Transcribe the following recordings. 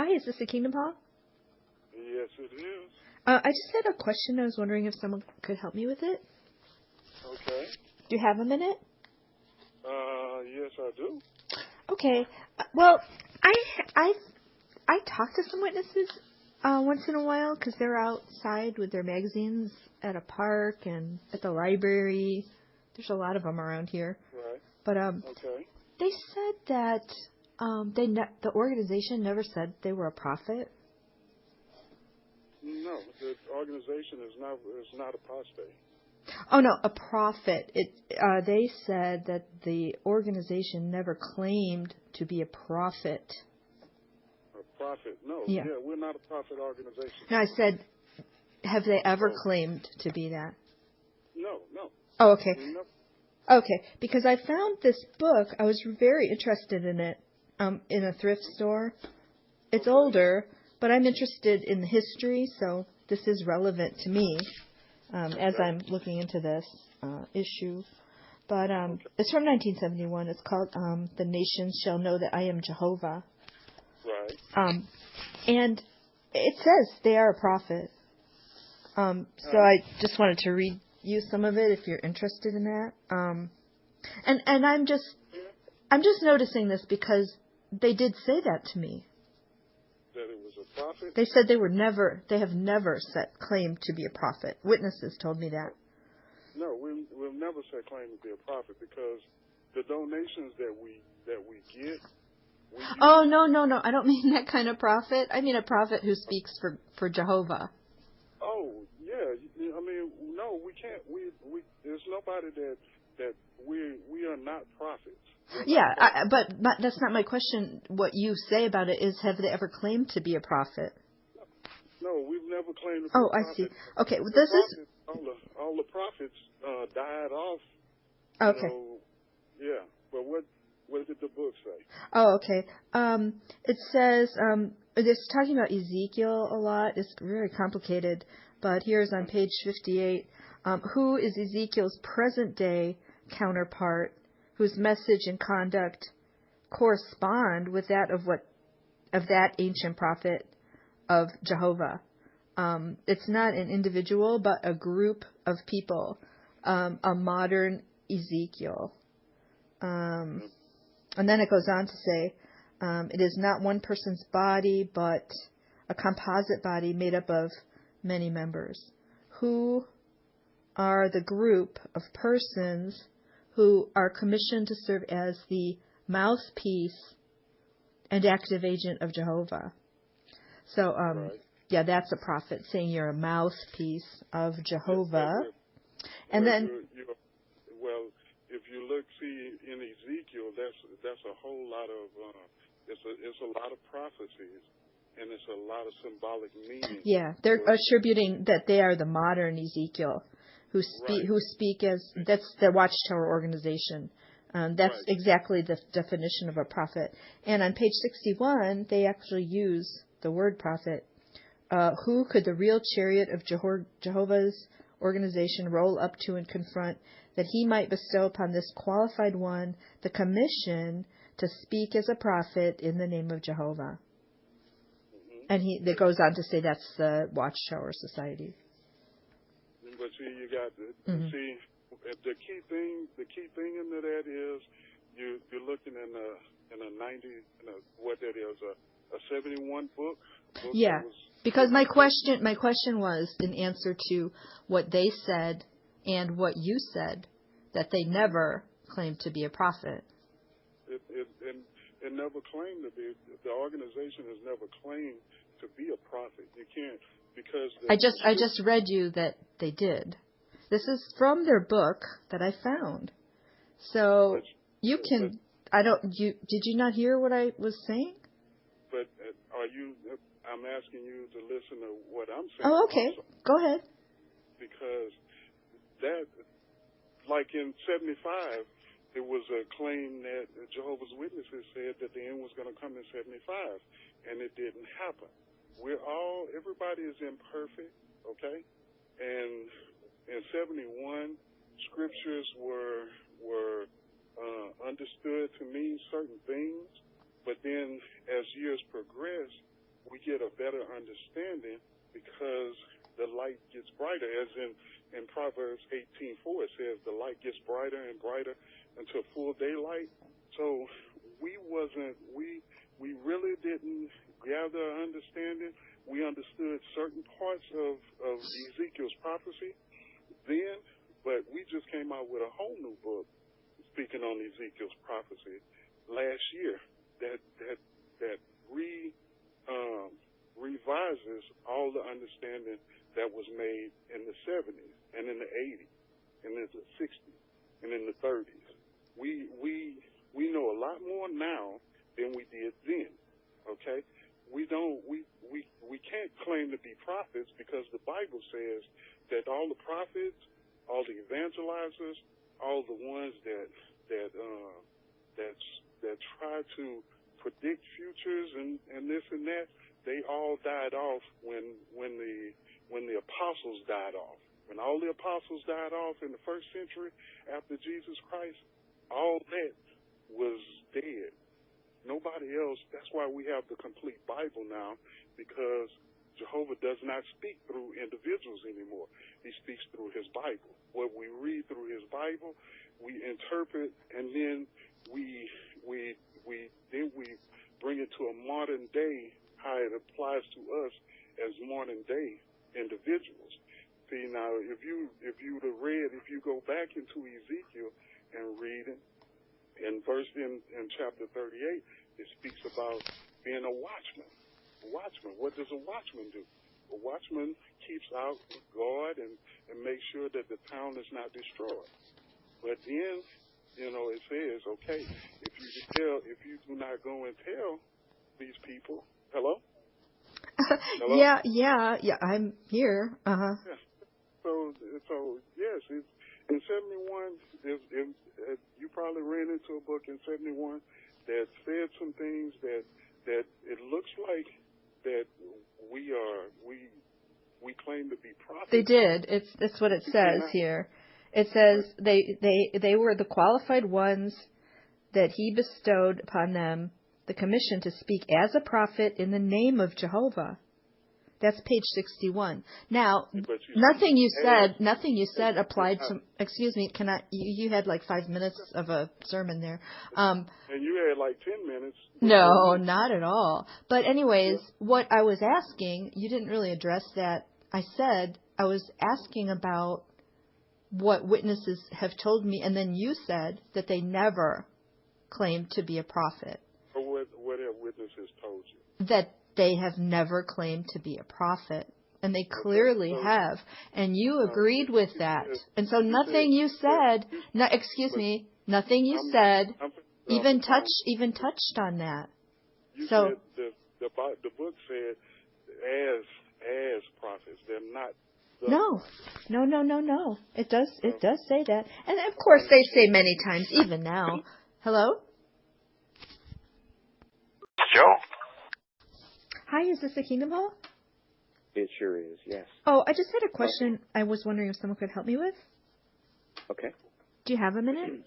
Hi, is this the Kingdom Hall? Yes, it is. I just had a question. I was wondering if someone could help me with it. Okay. Do you have a minute? Yes, I do. Okay. Well, I talk to some witnesses once in a while because they're outside with their magazines at a park and at the library. There's a lot of them around here. Right. But Okay. they said that the organization never said they were a prophet. No, the organization is not apostate. Oh no, a prophet. They said that the organization never claimed to be a prophet. A prophet? No. Yeah. Yeah, we're not a prophet organization. No, I said, have they ever claimed to be that? No. Oh, okay. We never. Okay, because I found this book. I was very interested in it in a thrift store. It's older, but I'm interested in the history, so this is relevant to me as I'm looking into this issue. But it's from 1971. It's called The Nations Shall Know That I Am Jehovah. Right. And it says they are a prophet. So I just wanted to read you some of it if you're interested in that. And I'm just noticing this because they did say that to me. That it was a prophet? They said they have never claimed to be a prophet. Witnesses told me that. No, we'll never say claim to be a prophet because the donations that we get. Oh, no. I don't mean that kind of prophet. I mean a prophet who speaks for Jehovah. Oh, yeah. I mean, no, we can't. We there's nobody that we are not prophets. But that's not my question. What you say about it is, have they ever claimed to be a prophet? No, we've never claimed to be a prophet. Oh, I see. Okay, well, this is... All the prophets died off. Okay. Yeah, but what did the book say? Oh, okay. It says, it's talking about Ezekiel a lot. It's very complicated, but here's on page 58, who is Ezekiel's present-day counterpart, whose message and conduct correspond with that of that ancient prophet of Jehovah. It's not an individual, but a group of people, a modern Ezekiel. And then it goes on to say, it is not one person's body, but a composite body made up of many members. Who are the group of persons who are commissioned to serve as the mouthpiece and active agent of Jehovah. So, yeah, that's a prophet saying you're a mouthpiece of Jehovah. And then, well, if you look, see in Ezekiel, that's a whole lot of it's a lot of prophecies, and it's a lot of symbolic meaning. Yeah, they're attributing that they are the modern Ezekiel, who speak as, that's the Watchtower organization. That's exactly the definition of a prophet. And on page 61, they actually use the word prophet. Who could the real chariot of Jehovah's organization roll up to and confront, that he might bestow upon this qualified one the commission to speak as a prophet in the name of Jehovah? And it goes on to say that's the Watchtower Society. But see, you got see the key thing in that is you're looking in a 90 what that is a 71 book. Yeah, because my question was in answer to what they said and what you said, that they never claimed to be a prophet. It never claimed to be. The organization has never claimed to be a prophet. You can't, because I just read you that they did. This is from their book that I found. So you can. Did you not hear what I was saying? But I'm asking you to listen to what I'm saying. Oh, okay. Also. Go ahead. Because that, like in 75, it was a claim that Jehovah's Witnesses said that the end was going to come in 75, and it didn't happen. Everybody is imperfect, okay? And in 71, scriptures were understood to mean certain things, but then as years progressed, we get a better understanding because the light gets brighter. As in Proverbs 18:4, it says the light gets brighter and brighter until full daylight. So we really didn't gather understanding. We understood certain parts of Ezekiel's prophecy then, but we just came out with a whole new book speaking on Ezekiel's prophecy last year that revises all the understanding that was made in the 70s and in the 80s and in the 60s and in the 30s. We know a lot more now than we did then. Okay, we can't claim to be prophets because the Bible says that all the prophets, all the evangelizers, all the ones that try to predict futures and this and that, they all died off when the apostles died off. When all the apostles died off in the first century after Jesus Christ, all that was dead. Nobody else. That's why we have the complete Bible now, because Jehovah does not speak through individuals anymore. He speaks through his Bible. What we read through his Bible, we interpret, and then we bring it to a modern day, how it applies to us as modern day individuals. See, now if you go back into Ezekiel and read it, in chapter 38, it speaks about being a watchman. A watchman. What does a watchman do? A watchman keeps out with guard and makes sure that the town is not destroyed. But then, it says, okay, if you do not go and tell these people, hello? Hello? Yeah, I'm here. Yeah. So yes, in 71, you probably ran into a book in 71 that said some things that it looks like that we claim to be prophets. They did. It's what it says here. It says they were the qualified ones that he bestowed upon them the commission to speak as a prophet in the name of Jehovah. That's page 61. Now, nothing you said applied to. Excuse me, you had like 5 minutes of a sermon there. And you had like 10 minutes. No, not at all. But anyways, what I was asking, you didn't really address that. I said I was asking about what witnesses have told me, and then you said that they never claimed to be a prophet. What have witnesses told you? That they have never claimed to be a prophet. And they clearly have. And you agreed with that. And so nothing you said, nothing you said even touched on that. You said the book said as prophets. They're not. No. It does say that. And of course they say many times, even now. Hello? Joe? Hi, is this the Kingdom Hall? It sure is, yes. Oh, I just had a question I was wondering if someone could help me with. Okay. Do you have a minute?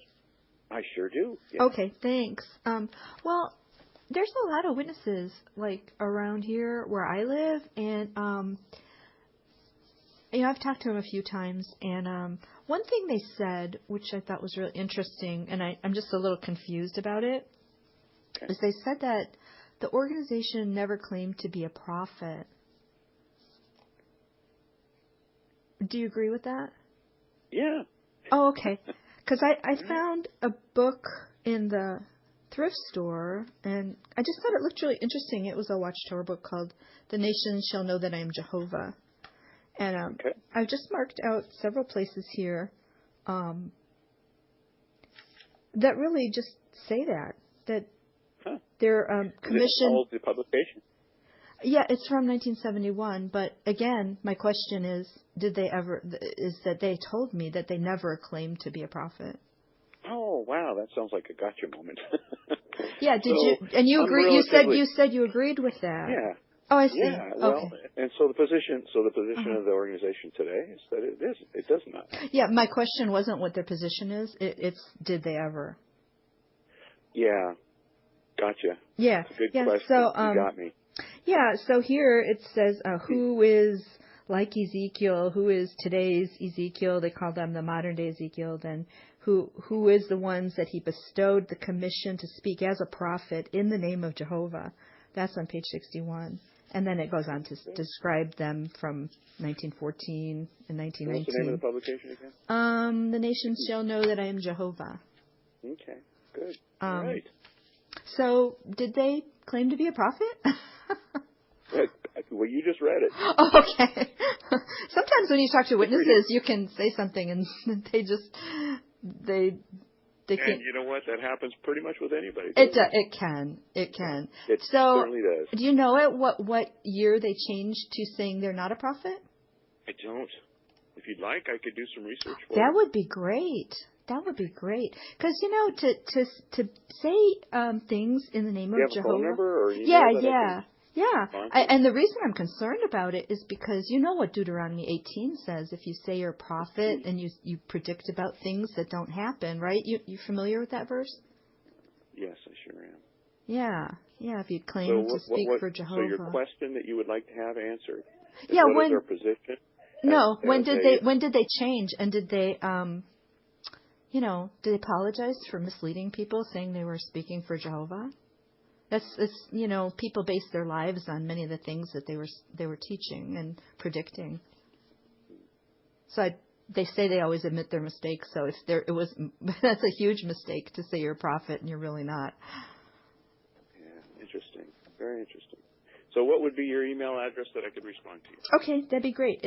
I sure do. Yes. Okay, thanks. Well, there's a lot of witnesses, like, around here where I live, and, I've talked to them a few times, and one thing they said, which I thought was really interesting, and I'm just a little confused about it, is they said that the organization never claimed to be a prophet. Do you agree with that? Yeah. Oh, okay. Because I found a book in the thrift store, and I just thought it looked really interesting. It was a Watchtower book called The Nations Shall Know That I Am Jehovah. And I've just marked out several places here that really just say that they're commissioned. Is it called the publication? Yeah, it's from 1971. But again, my question is, that they told me that they never claimed to be a prophet. Oh, wow, that sounds like a gotcha moment. Yeah, you agree? You said you agreed with that. Yeah. Oh, I see. Yeah, well, okay. And so the position of the organization today is that it does not. Yeah, my question wasn't what their position is. It's did they ever? Yeah, gotcha. Yeah, That's a good question. So, you got me. Yeah, so here it says who is like Ezekiel, who is today's Ezekiel, they call them the modern day Ezekiel, then who is the ones that he bestowed the commission to speak as a prophet in the name of Jehovah. That's on page 61. And then it goes on to describe them from 1914 and 1919. What's the name of the publication again? The nations shall know that I am Jehovah. Okay, good. All right. So, did they claim to be a prophet? Well, you just read it. Oh, okay. Sometimes when you talk to witnesses, you can say something and they can't. And you know what? That happens pretty much with anybody. It can. It certainly does. Do you know what year they changed to saying they're not a prophet? I don't. If you'd like, I could do some research for That you. would be great. That would be great. Because, to say things in the name of Jehovah. Do you have a phone number or email? Yeah. And the reason I'm concerned about it is because you know what Deuteronomy 18 says. If you say you're a prophet and you predict about things that don't happen, right? You familiar with that verse? Yes, I sure am. Yeah. If you claim to speak for Jehovah. So your question that you would like to have answered is yeah, what is their position? No, when did they change, and did they did they apologize for misleading people, saying they were speaking for Jehovah? It's people base their lives on many of the things that they were teaching and predicting. So they say they always admit their mistakes. So that's a huge mistake to say you're a prophet and you're really not. Yeah, interesting, very interesting. So what would be your email address that I could respond to you? Okay, that'd be great.